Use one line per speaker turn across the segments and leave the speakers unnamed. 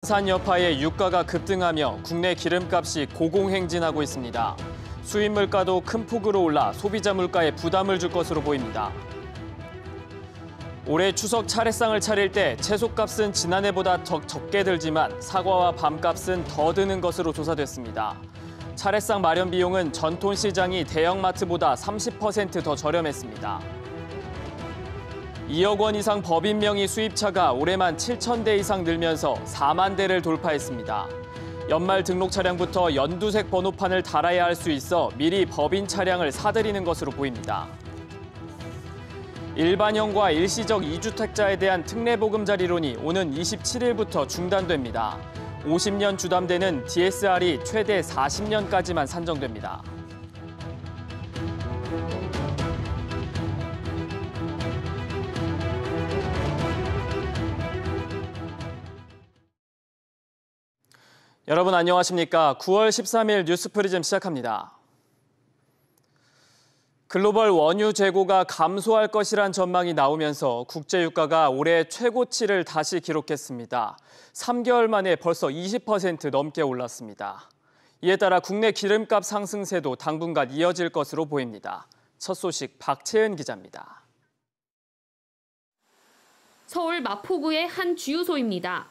산 여파에 유가가 급등하며 국내 기름값이 고공행진하고 있습니다. 수입 물가도 큰 폭으로 올라 소비자 물가에 부담을 줄 것으로 보입니다. 올해 추석 차례상을 차릴 때 채소값은 지난해보다 적게 들지만 사과와 밤값은 더 드는 것으로 조사됐습니다. 차례상 마련 비용은 전통시장이 대형마트보다 30% 더 저렴했습니다. 2억 원 이상 법인 명의 수입차가 올해만 7,000대 이상 늘면서 4만 대를 돌파했습니다. 연말 등록 차량부터 연두색 번호판을 달아야 할 수 있어 미리 법인 차량을 사들이는 것으로 보입니다. 일반형과 일시적 2주택자에 대한 특례보금자리론이 오는 27일부터 중단됩니다. 50년 주담대는 DSR이 최대 40년까지만 산정됩니다. 여러분 안녕하십니까? 9월 13일 뉴스프리즘 시작합니다. 글로벌 원유 재고가 감소할 것이란 전망이 나오면서 국제유가가 올해 최고치를 다시 기록했습니다. 3개월 만에 벌써 20% 넘게 올랐습니다. 이에 따라 국내 기름값 상승세도 당분간 이어질 것으로 보입니다. 첫 소식 박채은 기자입니다.
서울 마포구의 한 주유소입니다.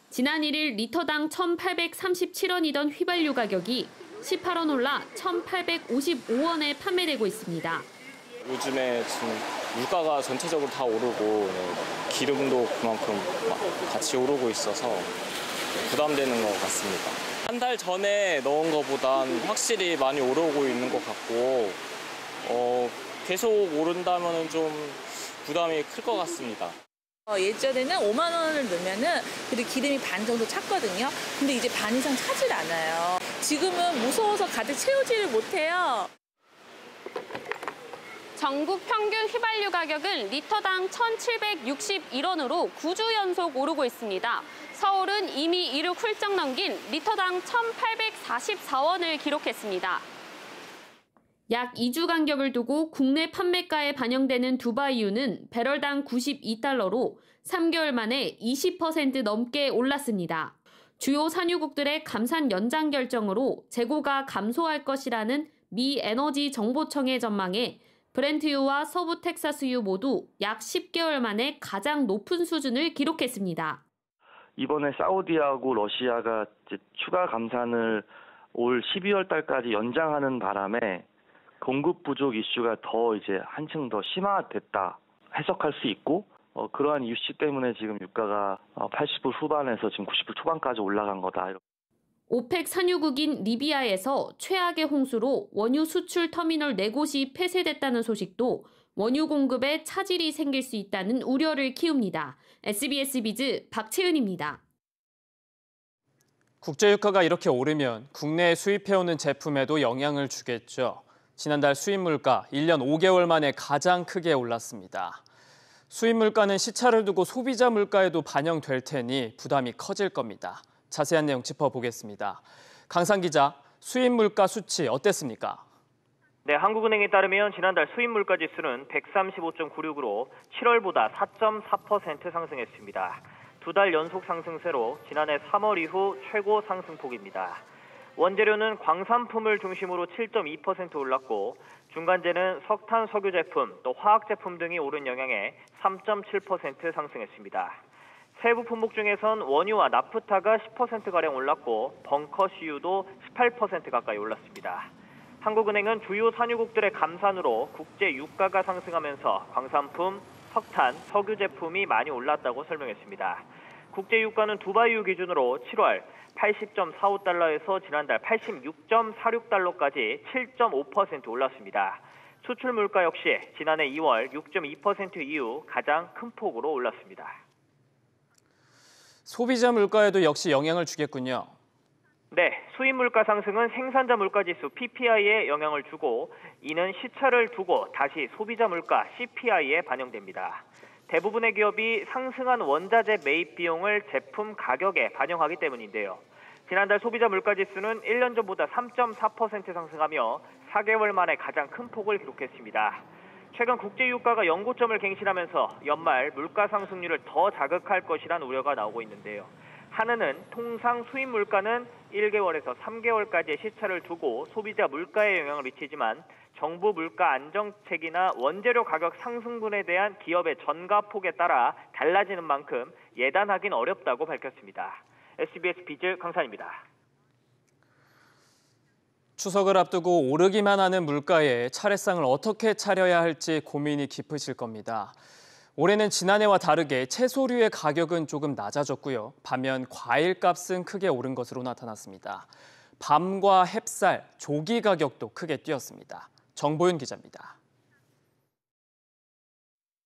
지난 1일 리터당 1,837원이던 휘발유 가격이 18원 올라 1,855원에 판매되고 있습니다.
요즘에 지금 물가가 전체적으로 다 오르고 기름도 그만큼 같이 오르고 있어서 부담되는 것 같습니다. 한 달 전에 넣은 것보단 확실히 많이 오르고 있는 것 같고 계속 오른다면 좀 부담이 클 것 같습니다.
예전에는 5만 원을 넣으면은 그래도 기름이 반 정도 찼거든요. 근데 이제 반 이상 차질 않아요. 지금은 무서워서 가득 채우지를 못해요.
전국 평균 휘발유 가격은 리터당 1,761원으로 9주 연속 오르고 있습니다. 서울은 이미 이를 훌쩍 넘긴 리터당 1,844원을 기록했습니다. 약 2주 간격을 두고 국내 판매가에 반영되는 두바이유는 배럴당 92달러로 3개월 만에 20% 넘게 올랐습니다. 주요 산유국들의 감산 연장 결정으로 재고가 감소할 것이라는 미 에너지 정보청의 전망에 브렌트유와 서부 텍사스유 모두 약 10개월 만에 가장 높은 수준을 기록했습니다.
이번에 사우디하고 러시아가 이제 추가 감산을 올 12월 달까지 연장하는 바람에 공급 부족 이슈가 더 이제 한층 더 심화됐다 해석할 수 있고 그러한 이슈 때문에 지금 유가가 80불 후반에서 지금 90불 초반까지 올라간 거다.
오펙 산유국인 리비아에서 최악의 홍수로 원유 수출 터미널 4곳이 폐쇄됐다는 소식도 원유 공급에 차질이 생길 수 있다는 우려를 키웁니다. SBS 비즈 박채은입니다.
국제유가가 이렇게 오르면 국내에 수입해오는 제품에도 영향을 주겠죠. 지난달 수입 물가 1년 5개월 만에 가장 크게 올랐습니다. 수입 물가는 시차를 두고 소비자 물가에도 반영될 테니 부담이 커질 겁니다. 자세한 내용 짚어보겠습니다. 강상 기자, 수입 물가 수치 어땠습니까?
네, 한국은행에 따르면 지난달 수입 물가 지수는 135.96으로 7월보다 4.4% 상승했습니다. 두 달 연속 상승세로 지난해 3월 이후 최고 상승폭입니다. 원재료는 광산품을 중심으로 7.2% 올랐고 중간재는 석탄, 석유 제품, 또 화학 제품 등이 오른 영향에 3.7% 상승했습니다. 세부 품목 중에선 원유와 나프타가 10%가량 올랐고 벙커CU도 18% 가까이 올랐습니다. 한국은행은 주요 산유국들의 감산으로 국제 유가가 상승하면서 광산품, 석탄, 석유 제품이 많이 올랐다고 설명했습니다. 국제 유가는 두바이유 기준으로 7월 80.45달러에서 지난달 86.46달러까지 7.5% 올랐습니다. 수출 물가 역시 지난해 2월 6.2% 이후 가장 큰 폭으로 올랐습니다.
소비자 물가에도 역시 영향을 주겠군요.
네, 수입 물가 상승은 생산자 물가 지수 PPI에 영향을 주고 이는 시차를 두고 다시 소비자 물가 CPI에 반영됩니다. 대부분의 기업이 상승한 원자재 매입 비용을 제품 가격에 반영하기 때문인데요. 지난달 소비자 물가 지수는 1년 전보다 3.4% 상승하며 4개월 만에 가장 큰 폭을 기록했습니다. 최근 국제유가가 연고점을 갱신하면서 연말 물가 상승률을 더 자극할 것이란 우려가 나오고 있는데요. 한은은 통상 수입 물가는 1개월에서 3개월까지의 시차를 두고 소비자 물가에 영향을 미치지만 정부 물가 안정책이나 원재료 가격 상승분에 대한 기업의 전가폭에 따라 달라지는 만큼 예단하기는 어렵다고 밝혔습니다. SBS 비즈 강산입니다.
추석을 앞두고 오르기만 하는 물가에 차례상을 어떻게 차려야 할지 고민이 깊으실 겁니다. 올해는 지난해와 다르게 채소류의 가격은 조금 낮아졌고요. 반면 과일값은 크게 오른 것으로 나타났습니다. 밤과 햅쌀, 조기 가격도 크게 뛰었습니다. 정보윤 기자입니다.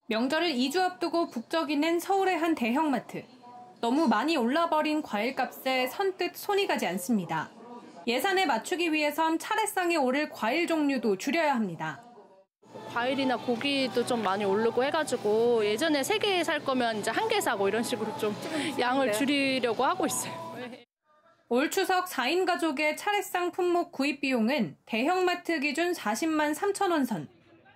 명절을 2주 앞두고 북적이는 서울의 한 대형마트. 너무 많이 올라버린 과일값에 선뜻 손이 가지 않습니다. 예산에 맞추기 위해선 차례상에 오를 과일 종류도 줄여야 합니다.
과일이나 고기도 좀 많이 오르고 해가지고 예전에 3개 살 거면 이제 1개 사고 이런 식으로 좀 양을 줄이려고 하고 있어요.
올 추석 4인 가족의 차례상 품목 구입 비용은 대형마트 기준 40만 3천 원 선.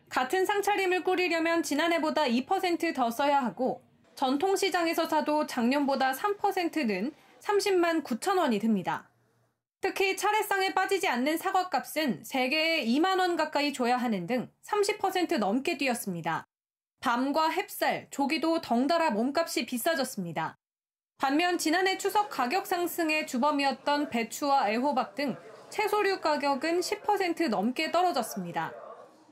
같은 상차림을 꾸리려면 지난해보다 2% 더 써야 하고 전통시장에서 사도 작년보다 3%는 30만 9천 원이 듭니다. 특히 차례상에 빠지지 않는 사과값은 3개에 2만 원 가까이 줘야 하는 등 30% 넘게 뛰었습니다. 밤과 햅쌀, 조기도 덩달아 몸값이 비싸졌습니다. 반면 지난해 추석 가격 상승의 주범이었던 배추와 애호박 등 채소류 가격은 10% 넘게 떨어졌습니다.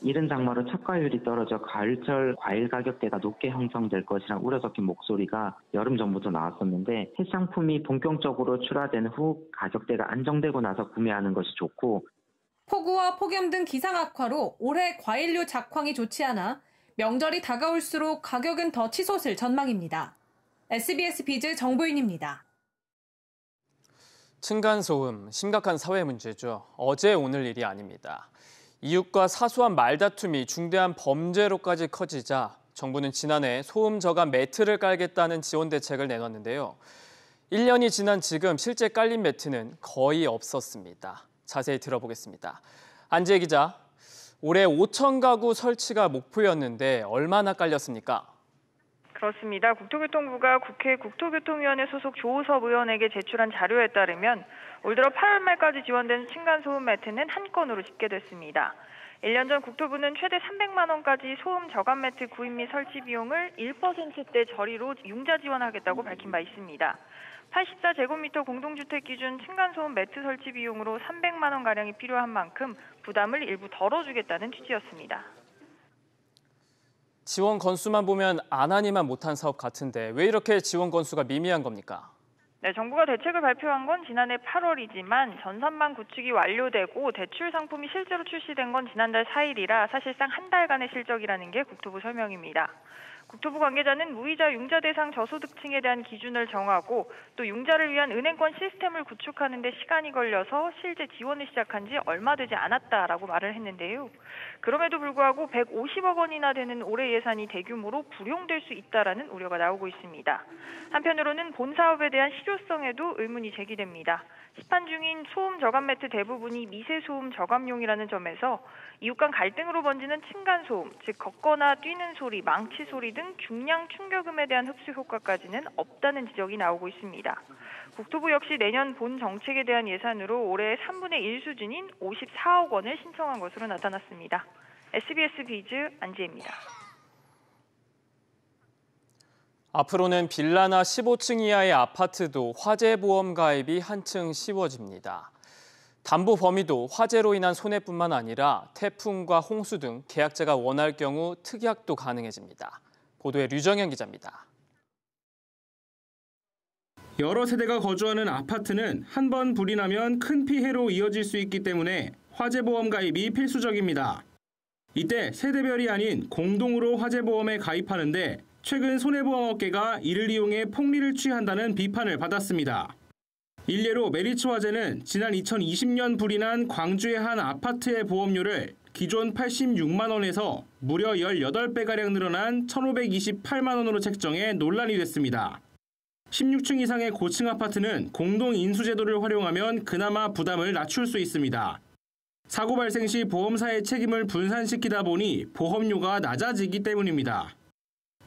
이른 장마로 착과율이 떨어져 가을철 과일 가격대가 높게 형성될 것이란 우려 섞인 목소리가 여름 전부터 나왔었는데 새 상품이 본격적으로 출하된 후 가격대가 안정되고 나서 구매하는 것이 좋고
폭우와 폭염 등 기상 악화로 올해 과일류 작황이 좋지 않아 명절이 다가올수록 가격은 더 치솟을 전망입니다. SBS 비즈 정보윤입니다.
층간소음, 심각한 사회 문제죠. 어제 오늘 일이 아닙니다. 이웃과 사소한 말다툼이 중대한 범죄로까지 커지자 정부는 지난해 소음 저감 매트를 깔겠다는 지원 대책을 내놨는데요. 1년이 지난 지금 실제 깔린 매트는 거의 없었습니다. 자세히 들어보겠습니다. 안지혜 기자, 올해 5천 가구 설치가 목표였는데 얼마나 깔렸습니까?
그렇습니다. 국토교통부가 국회 국토교통위원회 소속 조우섭 의원에게 제출한 자료에 따르면 올 들어 8월 말까지 지원된 층간소음 매트는 한 건으로 집계됐습니다. 1년 전 국토부는 최대 300만 원까지 소음 저감 매트 구입 및 설치 비용을 1%대 저리로 융자 지원하겠다고 밝힌 바 있습니다. 84제곱미터 공동주택 기준 층간소음 매트 설치 비용으로 300만 원가량이 필요한 만큼 부담을 일부 덜어주겠다는 취지였습니다.
지원 건수만 보면 안 하니만 못한 사업 같은데 왜 이렇게 지원 건수가 미미한 겁니까?
네, 정부가 대책을 발표한 건 지난해 8월이지만 전산망 구축이 완료되고 대출 상품이 실제로 출시된 건 지난달 4일이라 사실상 한 달간의 실적이라는 게 국토부 설명입니다. 국토부 관계자는 무이자 융자 대상 저소득층에 대한 기준을 정하고 또 융자를 위한 은행권 시스템을 구축하는 데 시간이 걸려서 실제 지원을 시작한 지 얼마 되지 않았다라고 말을 했는데요. 그럼에도 불구하고 150억 원이나 되는 올해 예산이 대규모로 불용될 수 있다라는 우려가 나오고 있습니다. 한편으로는 본 사업에 대한 실효성에도 의문이 제기됩니다. 시판 중인 소음 저감 매트 대부분이 미세 소음 저감용이라는 점에서 이웃 간 갈등으로 번지는 층간 소음, 즉 걷거나 뛰는 소리, 망치 소리 등 중량 충격음에 대한 흡수 효과까지는 없다는 지적이 나오고 있습니다. 국토부 역시 내년 본 정책에 대한 예산으로 올해 3분의 1 수준인 54억 원을 신청한 것으로 나타났습니다. SBS 비즈 안지혜입니다.
앞으로는 빌라나 15층 이하의 아파트도 화재보험 가입이 한층 쉬워집니다. 담보 범위도 화재로 인한 손해뿐만 아니라 태풍과 홍수 등 계약자가 원할 경우 특약도 가능해집니다. 보도에 류정현 기자입니다.
여러 세대가 거주하는 아파트는 한 번 불이 나면 큰 피해로 이어질 수 있기 때문에 화재보험 가입이 필수적입니다. 이때 세대별이 아닌 공동으로 화재보험에 가입하는데 최근 손해보험업계가 이를 이용해 폭리를 취한다는 비판을 받았습니다. 일례로 메리츠 화재는 지난 2020년 불이 난 광주의 한 아파트의 보험료를 기존 86만 원에서 무려 18배가량 늘어난 1,528만 원으로 책정해 논란이 됐습니다. 16층 이상의 고층 아파트는 공동인수제도를 활용하면 그나마 부담을 낮출 수 있습니다. 사고 발생 시 보험사의 책임을 분산시키다 보니 보험료가 낮아지기 때문입니다.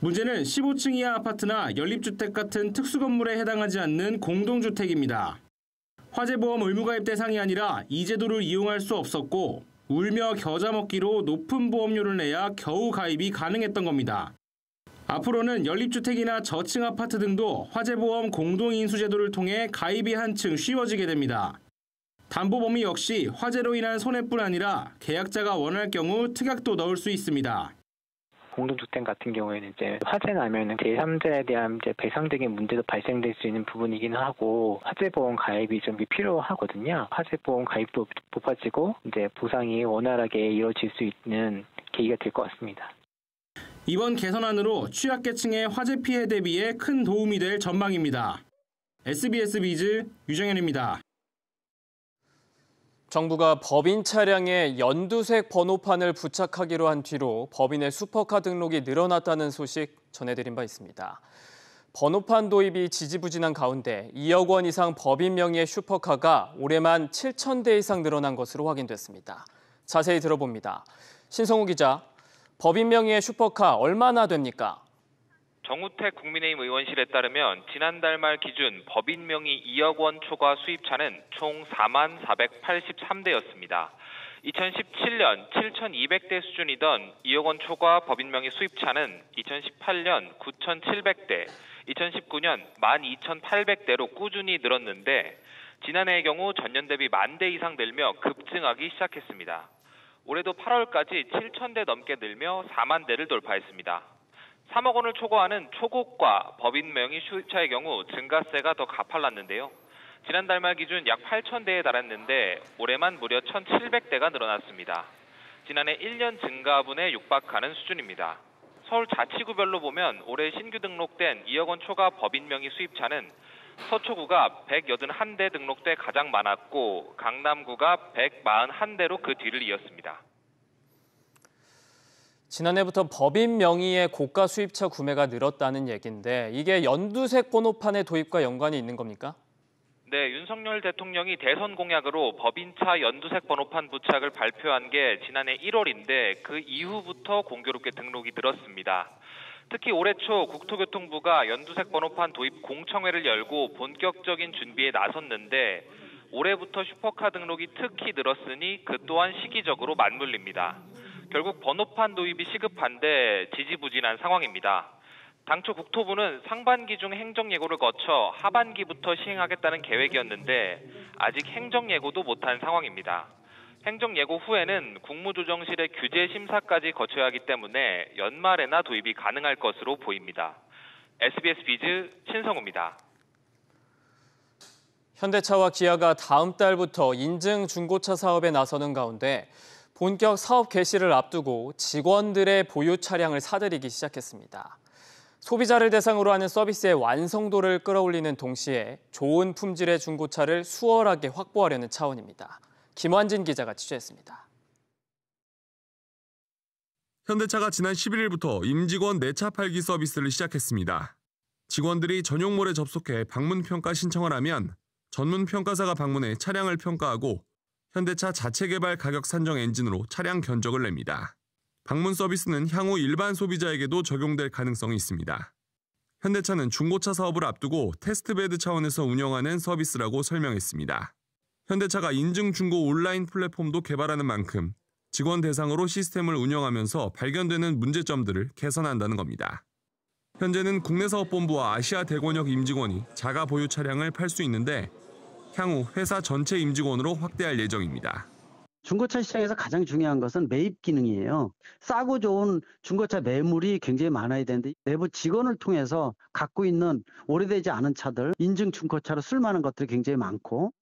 문제는 15층 이하 아파트나 연립주택 같은 특수건물에 해당하지 않는 공동주택입니다. 화재보험 의무가입 대상이 아니라 이 제도를 이용할 수 없었고 울며 겨자 먹기로 높은 보험료를 내야 겨우 가입이 가능했던 겁니다. 앞으로는 연립주택이나 저층 아파트 등도 화재보험 공동인수제도를 통해 가입이 한층 쉬워지게 됩니다. 담보범위 역시 화재로 인한 손해뿐 아니라 계약자가 원할 경우 특약도 넣을 수 있습니다.
공동주택 같은 경우에는 이제 화재 나면은 제3자에 대한 이제 배상적인 문제도 발생될 수 있는 부분이긴 하고 화재보험 가입이 좀 필요하거든요. 화재보험 가입도 높아지고 이제 보상이 원활하게 이루어질 수 있는 계기가 될 것 같습니다.
이번 개선안으로 취약계층의 화재 피해 대비에 큰 도움이 될 전망입니다. SBS 비즈 유정현입니다.
정부가 법인 차량에 연두색 번호판을 부착하기로 한 뒤로 법인의 슈퍼카 등록이 늘어났다는 소식 전해드린 바 있습니다. 번호판 도입이 지지부진한 가운데 2억 원 이상 법인 명의의 슈퍼카가 올해만 7,000대 이상 늘어난 것으로 확인됐습니다. 자세히 들어봅니다. 신성우 기자, 법인 명의의 슈퍼카 얼마나 됩니까?
정우택 국민의힘 의원실에 따르면 지난달 말 기준 법인 명의 2억 원 초과 수입차는 총 4만 483대였습니다. 2017년 7,200대 수준이던 2억 원 초과 법인 명의 수입차는 2018년 9,700대, 2019년 12,800대로 꾸준히 늘었는데 지난해의 경우 전년 대비 10,000대 이상 늘며 급증하기 시작했습니다. 올해도 8월까지 7,000대 넘게 늘며 4만 대를 돌파했습니다. 3억 원을 초과하는 초고가 법인 명의 수입차의 경우 증가세가 더 가팔랐는데요. 지난달 말 기준 약 8,000대에 달했는데 올해만 무려 1,700대가 늘어났습니다. 지난해 1년 증가분에 육박하는 수준입니다. 서울 자치구별로 보면 올해 신규 등록된 2억 원 초과 법인 명의 수입차는 서초구가 181대 등록돼 가장 많았고 강남구가 141대로 그 뒤를 이었습니다.
지난해부터 법인 명의의 고가 수입차 구매가 늘었다는 얘기인데 이게 연두색 번호판의 도입과 연관이 있는 겁니까?
네, 윤석열 대통령이 대선 공약으로 법인차 연두색 번호판 부착을 발표한 게 지난해 1월인데 그 이후부터 공교롭게 등록이 늘었습니다. 특히 올해 초 국토교통부가 연두색 번호판 도입 공청회를 열고 본격적인 준비에 나섰는데 올해부터 슈퍼카 등록이 특히 늘었으니 그 또한 시기적으로 맞물립니다. 결국 번호판 도입이 시급한데 지지부진한 상황입니다. 당초 국토부는 상반기 중 행정예고를 거쳐 하반기부터 시행하겠다는 계획이었는데 아직 행정예고도 못한 상황입니다. 행정예고 후에는 국무조정실의 규제 심사까지 거쳐야 하기 때문에 연말에나 도입이 가능할 것으로 보입니다. SBS 비즈 신성우입니다.
현대차와 기아가 다음 달부터 인증 중고차 사업에 나서는 가운데 본격 사업 개시를 앞두고 직원들의 보유 차량을 사들이기 시작했습니다. 소비자를 대상으로 하는 서비스의 완성도를 끌어올리는 동시에 좋은 품질의 중고차를 수월하게 확보하려는 차원입니다. 김환진 기자가 취재했습니다.
현대차가 지난 11일부터 임직원 내차 팔기 서비스를 시작했습니다. 직원들이 전용몰에 접속해 방문평가 신청을 하면 전문평가사가 방문해 차량을 평가하고 현대차 자체 개발 가격 산정 엔진으로 차량 견적을 냅니다. 방문 서비스는 향후 일반 소비자에게도 적용될 가능성이 있습니다. 현대차는 중고차 사업을 앞두고 테스트베드 차원에서 운영하는 서비스라고 설명했습니다. 현대차가 인증 중고 온라인 플랫폼도 개발하는 만큼 직원 대상으로 시스템을 운영하면서 발견되는 문제점들을 개선한다는 겁니다. 현재는 국내사업본부와 아시아 대권역 임직원이 자가 보유 차량을 팔 수 있는데 향후 회사 전체 임직원으로 확대할 예정입니다.
중고차 시장에서 가장 중요한 것은 매입 기능이에요. 싸고 좋은 중고차 매물이 굉장히 많아야 되는데 내부 직원을 통해서 갖고 있는 오래되지 않은 차들, 인증 중고차로 쓸만한 것들이 굉장히 많고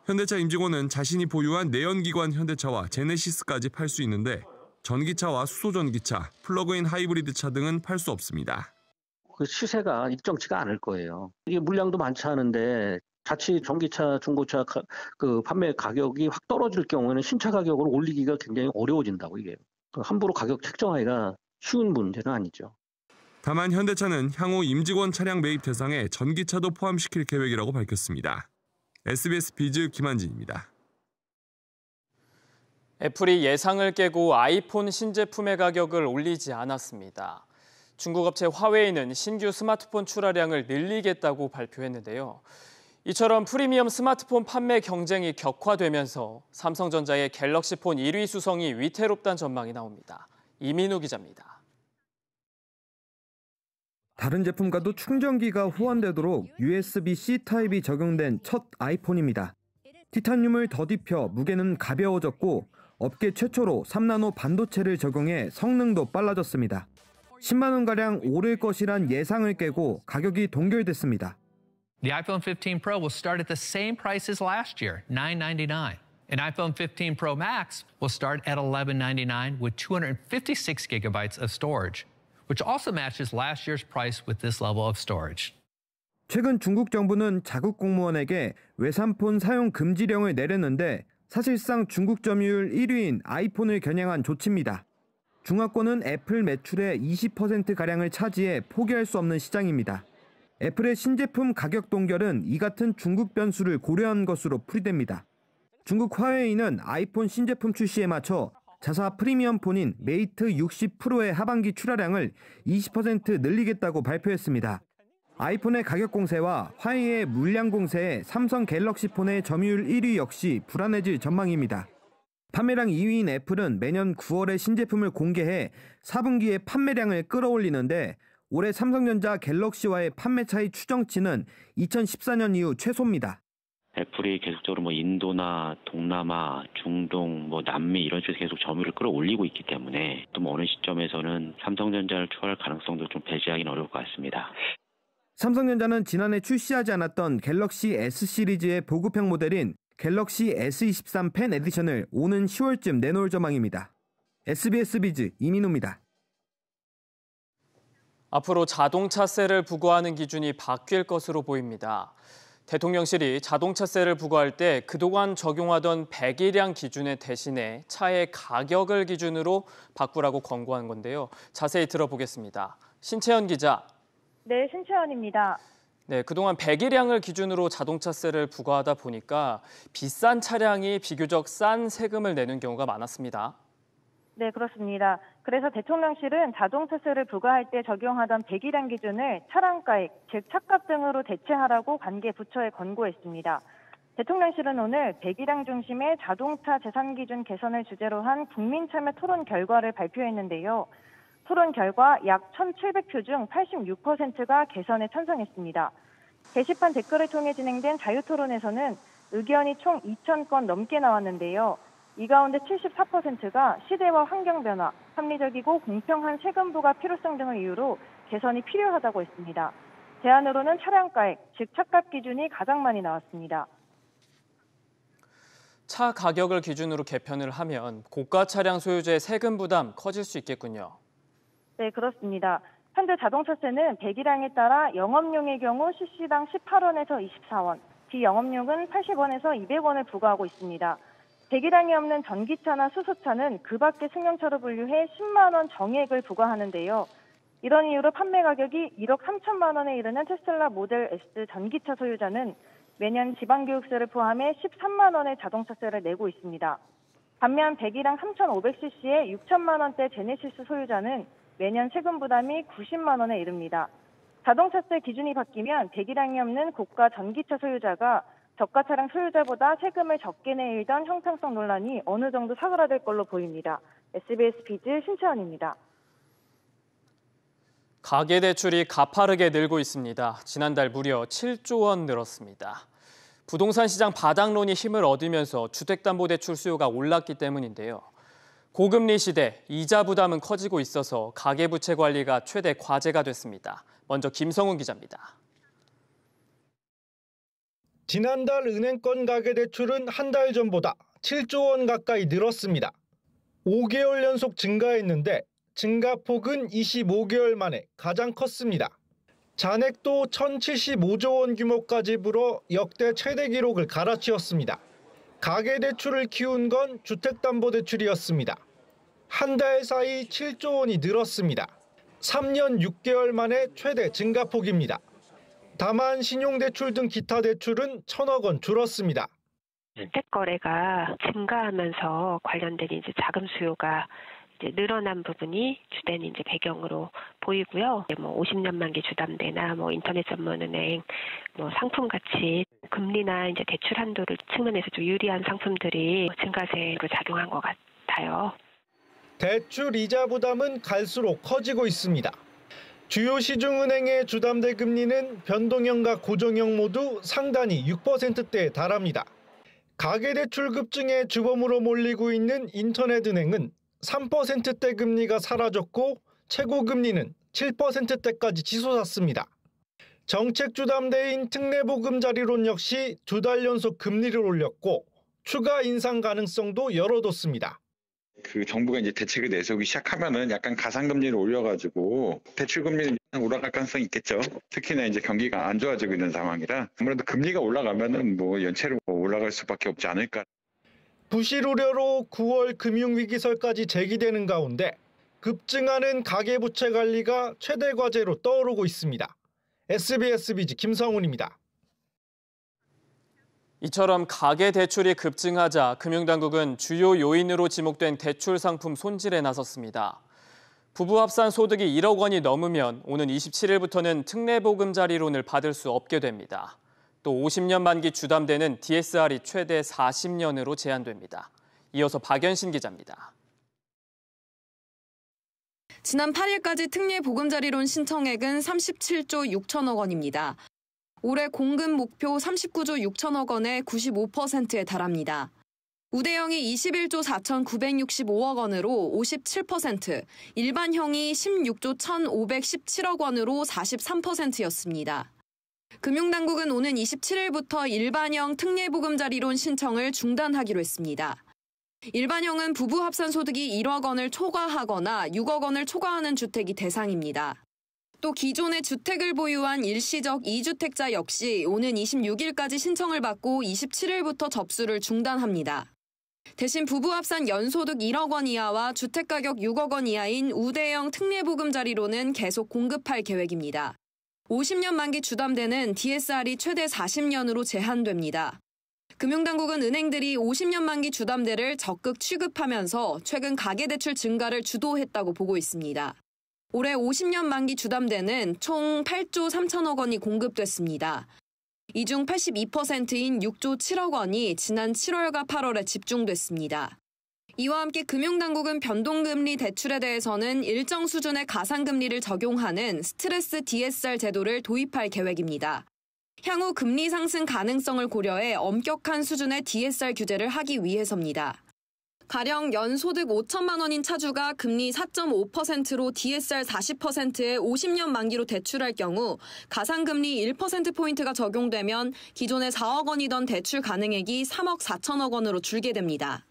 현대차 임직원은 자신이 보유한 내연기관 현대차와 제네시스까지 팔 수 있는데 전기차와 수소전기차, 플러그인 하이브리드차 등은 팔 수 없습니다.
그 시세가 일정치가 않을 거예요. 이게 물량도 많지 않은데 자칫 전기차, 중고차 그 판매 가격이 확 떨어질 경우에는 신차 가격을 올리기가 굉장히 어려워진다고 이게. 함부로 가격 책정하기가 쉬운 문제는 아니죠.
다만 현대차는 향후 임직원 차량 매입 대상에 전기차도 포함시킬 계획이라고 밝혔습니다. SBS 비즈 김한진입니다.
애플이 예상을 깨고 아이폰 신제품의 가격을 올리지 않았습니다. 중국 업체 화웨이는 신규 스마트폰 출하량을 늘리겠다고 발표했는데요. 이처럼 프리미엄 스마트폰 판매 경쟁이 격화되면서 삼성전자의 갤럭시 폰 1위 수성이 위태롭다는 전망이 나옵니다. 이민우 기자입니다.
다른 제품과도 충전기가 호환되도록 USB-C 타입이 적용된 첫 아이폰입니다. 티타늄을 더딥혀 무게는 가벼워졌고 업계 최초로 3나노 반도체를 적용해 성능도 빨라졌습니다. 10만 원가량 오를 것이란 예상을 깨고 가격이 동결됐습니다.
The iPhone 15 Pro will start at the same price as last year, $999. An iPhone 15 Pro Max will start at $1199 with 256 gigabytes of storage, which also matches last year's price with this level of storage.
최근 중국 정부는 자국 공무원에게 외산폰 사용 금지령을 내렸는데 사실상 중국 점유율 1위인 아이폰을 겨냥한 조치입니다. 중화권은 애플 매출의 20%가량을 차지해 포기할 수 없는 시장입니다. 애플의 신제품 가격 동결은 이 같은 중국 변수를 고려한 것으로 풀이됩니다. 중국 화웨이는 아이폰 신제품 출시에 맞춰 자사 프리미엄 폰인 메이트 60 프로의 하반기 출하량을 20% 늘리겠다고 발표했습니다. 아이폰의 가격 공세와 화웨이의 물량 공세에 삼성 갤럭시 폰의 점유율 1위 역시 불안해질 전망입니다. 판매량 2위인 애플은 매년 9월에 신제품을 공개해 4분기에 판매량을 끌어올리는데 올해 삼성전자 갤럭시와의 판매 차이 추정치는 2014년 이후 최소입니다.
애플이 계속적으로 인도나 동남아, 중동, 남미 이런 쪽에서 계속 점유율을 끌어올리고 있기 때문에 또 어느 시점에서는 삼성전자를 추월할 가능성도 좀 배제하기는 어려울 것 같습니다.
삼성전자는 지난해 출시하지 않았던 갤럭시 S 시리즈의 보급형 모델인 갤럭시 S23 펜 에디션을 오는 10월쯤 내놓을 전망입니다. SBS 비즈 이민우입니다.
앞으로 자동차세를 부과하는 기준이 바뀔 것으로 보입니다. 대통령실이 자동차세를 부과할 때 그동안 적용하던 배기량 기준에 대신에 차의 가격을 기준으로 바꾸라고 권고한 건데요. 자세히 들어보겠습니다. 신채연 기자.
네, 신채연입니다.
네, 그동안 배기량을 기준으로 자동차세를 부과하다 보니까 비싼 차량이 비교적 싼 세금을 내는 경우가 많았습니다.
네, 그렇습니다. 그래서 대통령실은 자동차세를 부과할 때 적용하던 배기량 기준을 차량가액, 즉 차값 등으로 대체하라고 관계 부처에 권고했습니다. 대통령실은 오늘 배기량 중심의 자동차 재산 기준 개선을 주제로 한 국민참여 토론 결과를 발표했는데요. 토론 결과 약 1,700표 중 86%가 개선에 찬성했습니다. 게시판 댓글을 통해 진행된 자유토론에서는 의견이 총 2,000건 넘게 나왔는데요. 이 가운데 74%가 시대와 환경 변화, 합리적이고 공평한 세금 부과 필요성 등을 이유로 개선이 필요하다고 했습니다. 대안으로는 차량가액, 즉 차값 기준이 가장 많이 나왔습니다.
차 가격을 기준으로 개편을 하면 고가 차량 소유주의 세금 부담 커질 수 있겠군요.
네, 그렇습니다. 현재 자동차세는 배기량에 따라 영업용의 경우 cc당 18원에서 24원, 비영업용은 80원에서 200원을 부과하고 있습니다. 배기량이 없는 전기차나 수소차는 그 밖의 승용차로 분류해 10만 원 정액을 부과하는데요. 이런 이유로 판매 가격이 1억 3천만 원에 이르는 테슬라 모델 S 전기차 소유자는 매년 지방교육세를 포함해 13만 원의 자동차세를 내고 있습니다. 반면 배기량 3,500cc의 6천만 원대 제네시스 소유자는 매년 세금 부담이 90만 원에 이릅니다. 자동차세 기준이 바뀌면 배기량이 없는 고가 전기차 소유자가 저가 차량 소유자보다 세금을 적게 내던 형평성 논란이 어느 정도 사그라들 걸로 보입니다. SBS 비즈 신채연입니다.
가계대출이 가파르게 늘고 있습니다. 지난달 무려 7조 원 늘었습니다. 부동산 시장 바닥론이 힘을 얻으면서 주택담보대출 수요가 올랐기 때문인데요. 고금리 시대, 이자 부담은 커지고 있어서 가계부채 관리가 최대 과제가 됐습니다. 먼저 김성훈 기자입니다.
지난달 은행권 가계대출은 한 달 전보다 7조 원 가까이 늘었습니다. 5개월 연속 증가했는데 증가폭은 25개월 만에 가장 컸습니다. 잔액도 1,075조 원 규모까지 불어 역대 최대 기록을 갈아치웠습니다. 가계대출을 키운 건 주택담보대출이었습니다. 한 달 사이 7조 원이 늘었습니다. 3년 6개월 만에 최대 증가폭입니다. 다만 신용대출 등 기타 대출은 1,000억 원 줄었습니다.
주택 거래가 증가하면서 관련된 자금 수요가
이제 늘어난 부분이 주된 이제 배경으로 보이고요. 뭐 50년 만기 주담대나 뭐 인터넷 전문은행, 뭐 상품 가치, 금리나 이제 대출 한도를 측면에서 좀 유리한 상품들이 증가세로 작용한 것 같아요.
대출 이자 부담은 갈수록 커지고 있습니다. 주요 시중은행의 주담대 금리는 변동형과 고정형 모두 상단이 6%대에 달합니다. 가계대출 급증의 주범으로 몰리고 있는 인터넷은행은 3%대 금리가 사라졌고 최고 금리는 7%대까지 치솟았습니다. 정책 주담대인 특례보금자리론 역시 2달 연속 금리를 올렸고 추가 인상 가능성도 열어뒀습니다.
그 정부가 이제 대책을 내세우기 시작하면은 약간 가상금리를 올려가지고 대출금리는 올라갈 가능성이 있겠죠. 특히나 이제 경기가 안 좋아지고 있는 상황이라 아무래도 금리가 올라가면은 뭐 연체로 올라갈 수밖에 없지 않을까.
부실 우려로 9월 금융위기설까지 제기되는 가운데 급증하는 가계부채 관리가 최대 과제로 떠오르고 있습니다. SBS 비즈 김성훈입니다.
이처럼 가계대출이 급증하자 금융당국은 주요 요인으로 지목된 대출 상품 손질에 나섰습니다. 부부 합산 소득이 1억 원이 넘으면 오는 27일부터는 특례보금자리론을 받을 수 없게 됩니다. 또 50년 만기 주담대는 DSR이 최대 40년으로 제한됩니다. 이어서 박연신 기자입니다.
지난 8일까지 특례보금자리론 신청액은 37조 6천억 원입니다. 올해 공급 목표 39조 6천억 원의 95%에 달합니다. 우대형이 21조 4,965억 원으로 57%, 일반형이 16조 1,517억 원으로 43%였습니다. 금융당국은 오는 27일부터 일반형 특례보금자리론 신청을 중단하기로 했습니다. 일반형은 부부 합산 소득이 1억 원을 초과하거나 6억 원을 초과하는 주택이 대상입니다. 또 기존에 주택을 보유한 일시적 2주택자 역시 오는 26일까지 신청을 받고 27일부터 접수를 중단합니다. 대신 부부 합산 연소득 1억 원 이하와 주택가격 6억 원 이하인 우대형 특례보금자리론은 계속 공급할 계획입니다. 50년 만기 주담대는 DSR이 최대 40년으로 제한됩니다. 금융당국은 은행들이 50년 만기 주담대를 적극 취급하면서 최근 가계대출 증가를 주도했다고 보고 있습니다. 올해 50년 만기 주담대는 총 8조 3천억 원이 공급됐습니다. 이 중 82%인 6조 7억 원이 지난 7월과 8월에 집중됐습니다. 이와 함께 금융당국은 변동금리 대출에 대해서는 일정 수준의 가상금리를 적용하는 스트레스 DSR 제도를 도입할 계획입니다. 향후 금리 상승 가능성을 고려해 엄격한 수준의 DSR 규제를 하기 위해서입니다. 가령 연소득 5천만 원인 차주가 금리 4.5%로 DSR 40%의 50년 만기로 대출할 경우 가상금리 1%포인트가 적용되면 기존의 4억 원이던 대출 가능액이 3억 4천억 원으로 줄게 됩니다.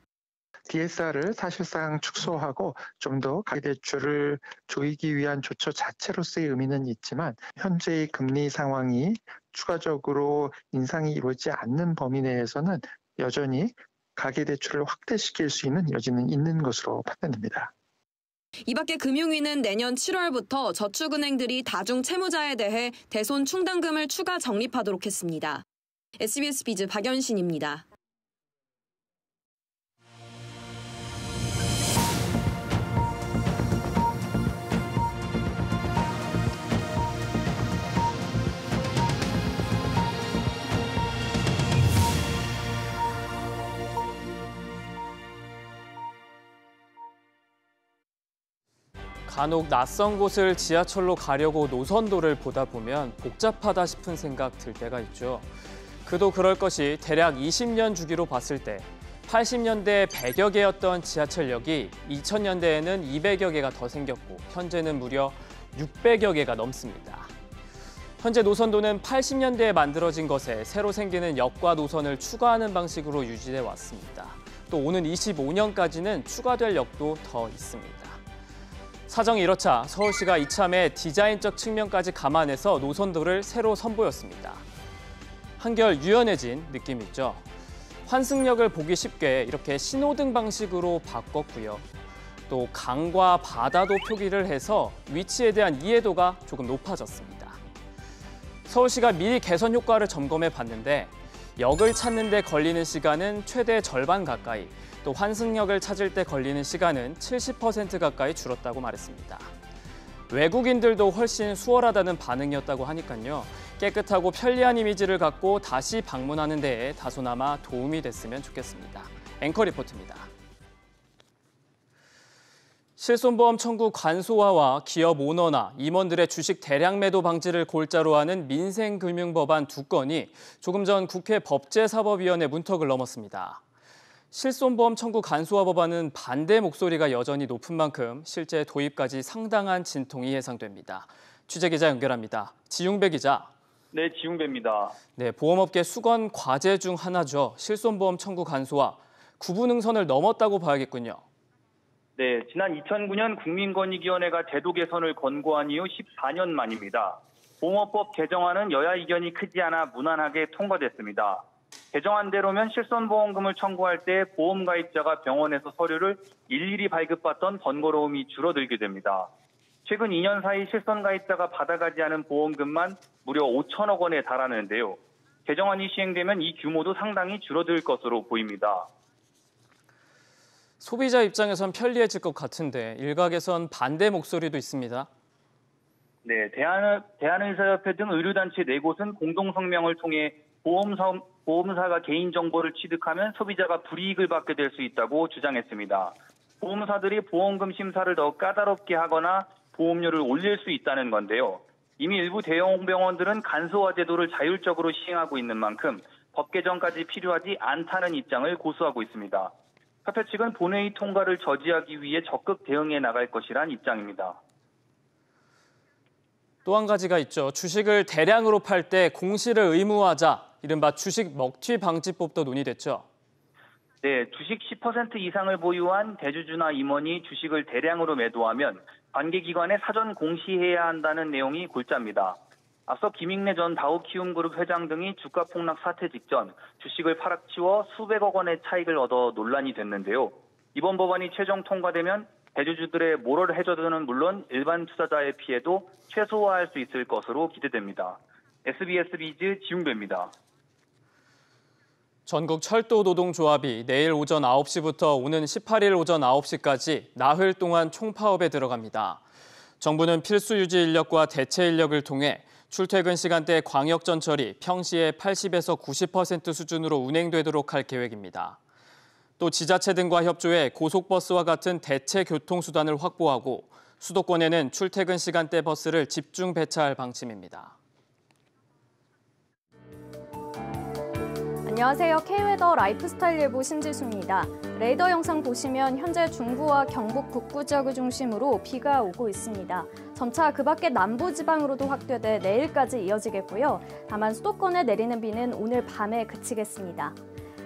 DSR을 사실상 축소하고 좀 더 가계대출을 조이기 위한 조처 자체로서의 의미는 있지만 현재의 금리 상황이 추가적으로 인상이 이루어지지 않는 범위 내에서는 여전히 가계대출을 확대시킬 수 있는 여지는 있는 것으로 판단됩니다.
이 밖에 금융위는 내년 7월부터 저축은행들이 다중 채무자에 대해 대손 충당금을 추가 적립하도록 했습니다. SBS 비즈 박연신입니다.
간혹 낯선 곳을 지하철로 가려고 노선도를 보다 보면 복잡하다 싶은 생각 들 때가 있죠. 그도 그럴 것이 대략 20년 주기로 봤을 때 80년대에 100여 개였던 지하철역이 2000년대에는 200여 개가 더 생겼고 현재는 무려 600여 개가 넘습니다. 현재 노선도는 80년대에 만들어진 것에 새로 생기는 역과 노선을 추가하는 방식으로 유지돼 왔습니다. 또 오는 25년까지는 추가될 역도 더 있습니다. 사정이 이렇자 서울시가 이참에 디자인적 측면까지 감안해서 노선도를 새로 선보였습니다. 한결 유연해진 느낌 있죠. 환승역을 보기 쉽게 이렇게 신호등 방식으로 바꿨고요. 또 강과 바다도 표기를 해서 위치에 대한 이해도가 조금 높아졌습니다. 서울시가 미리 개선 효과를 점검해 봤는데 역을 찾는 데 걸리는 시간은 최대 절반 가까이, 또 또 환승역을 찾을 때 걸리는 시간은 70% 가까이 줄었다고 말했습니다. 외국인들도 훨씬 수월하다는 반응이었다고 하니까요. 깨끗하고 편리한 이미지를 갖고 다시 방문하는 데에 다소나마 도움이 됐으면 좋겠습니다. 앵커 리포트입니다. 실손보험 청구 관소화와 기업 오너나 임원들의 주식 대량 매도 방지를 골자로 하는 민생금융법안 2건이 조금 전 국회 법제사법위원회 문턱을 넘었습니다. 실손보험 청구 간소화 법안은 반대 목소리가 여전히 높은 만큼 실제 도입까지 상당한 진통이 예상됩니다. 취재기자 연결합니다. 지웅배 기자.
네, 지웅배입니다.
네, 보험업계 수건 과제 중 하나죠. 실손보험 청구 간소화. 구분응선을 넘었다고 봐야겠군요.
네, 지난 2009년 국민권익위원회가 제도 개선을 권고한 이후 14년 만입니다. 보험업법 개정안은 여야 이견이 크지 않아 무난하게 통과됐습니다. 개정안대로면 실손보험금을 청구할 때 보험가입자가 병원에서 서류를 일일이 발급받던 번거로움이 줄어들게 됩니다. 최근 2년 사이 실손가입자가 받아가지 않은 보험금만 무려 5천억 원에 달하는데요. 개정안이 시행되면 이 규모도 상당히 줄어들 것으로 보입니다.
소비자 입장에선 편리해질 것 같은데 일각에선 반대 목소리도 있습니다.
네, 대한의사협회 등 의료단체 4곳은 공동성명을 통해 보험사가 개인정보를 취득하면 소비자가 불이익을 받게 될 수 있다고 주장했습니다. 보험사들이 보험금 심사를 더 까다롭게 하거나 보험료를 올릴 수 있다는 건데요. 이미 일부 대형 병원들은 간소화 제도를 자율적으로 시행하고 있는 만큼 법 개정까지 필요하지 않다는 입장을 고수하고 있습니다. 협회 측은 본회의 통과를 저지하기 위해 적극 대응해 나갈 것이란 입장입니다.
또 한 가지가 있죠. 주식을 대량으로 팔 때 공시를 의무화하자. 이른바 주식 먹튀 방지법도 논의됐죠.
네, 주식 10% 이상을 보유한 대주주나 임원이 주식을 대량으로 매도하면 관계기관에 사전 공시해야 한다는 내용이 골자입니다. 앞서 김익래 전 다우키움그룹 회장 등이 주가 폭락 사태 직전 주식을 팔아치워 수백억 원의 차익을 얻어 논란이 됐는데요. 이번 법안이 최종 통과되면 대주주들의 모럴 해저드는 물론 일반 투자자의 피해도 최소화할 수 있을 것으로 기대됩니다. SBS 비즈 지웅배입니다.
전국 철도 노동조합이 내일 오전 9시부터 오는 18일 오전 9시까지 나흘 동안 총파업에 들어갑니다. 정부는 필수 유지 인력과 대체 인력을 통해 출퇴근 시간대 광역전철이 평시에 80에서 90% 수준으로 운행되도록 할 계획입니다. 또 지자체 등과 협조해 고속버스와 같은 대체 교통수단을 확보하고 수도권에는 출퇴근 시간대 버스를 집중 배차할 방침입니다.
안녕하세요. K웨더 라이프스타일 예보 신지수입니다. 레이더 영상 보시면 현재 중부와 경북 북부 지역을 중심으로 비가 오고 있습니다. 점차 그 밖에 남부지방으로도 확대돼 내일까지 이어지겠고요. 다만 수도권에 내리는 비는 오늘 밤에 그치겠습니다.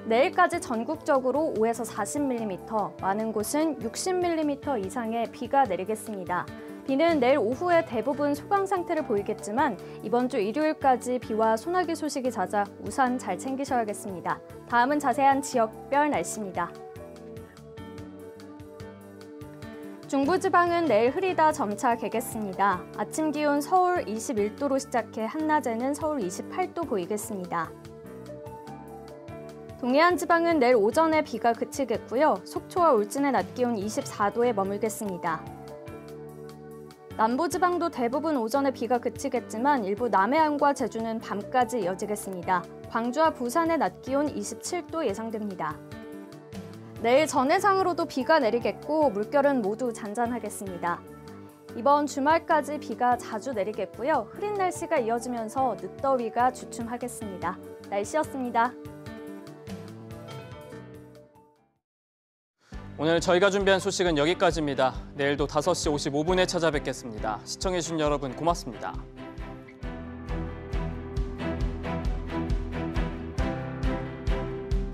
내일까지 전국적으로 5에서 40mm, 많은 곳은 60mm 이상의 비가 내리겠습니다. 비는 내일 오후에 대부분 소강 상태를 보이겠지만 이번 주 일요일까지 비와 소나기 소식이 잦아 우산 잘 챙기셔야겠습니다. 다음은 자세한 지역별 날씨입니다. 중부지방은 내일 흐리다 점차 개겠습니다. 아침 기온 서울 21도로 시작해 한낮에는 서울 28도 보이겠습니다. 동해안 지방은 내일 오전에 비가 그치겠고요. 속초와 울진의 낮 기온 24도에 머물겠습니다. 남부지방도 대부분 오전에 비가 그치겠지만 일부 남해안과 제주는 밤까지 이어지겠습니다. 광주와 부산의 낮 기온 27도 예상됩니다. 내일 전해상으로도 비가 내리겠고 물결은 모두 잔잔하겠습니다. 이번 주말까지 비가 자주 내리겠고요. 흐린 날씨가 이어지면서 늦더위가 주춤하겠습니다. 날씨였습니다.
오늘 저희가 준비한 소식은 여기까지입니다. 내일도 5시 55분에 찾아뵙겠습니다. 시청해주신 여러분 고맙습니다.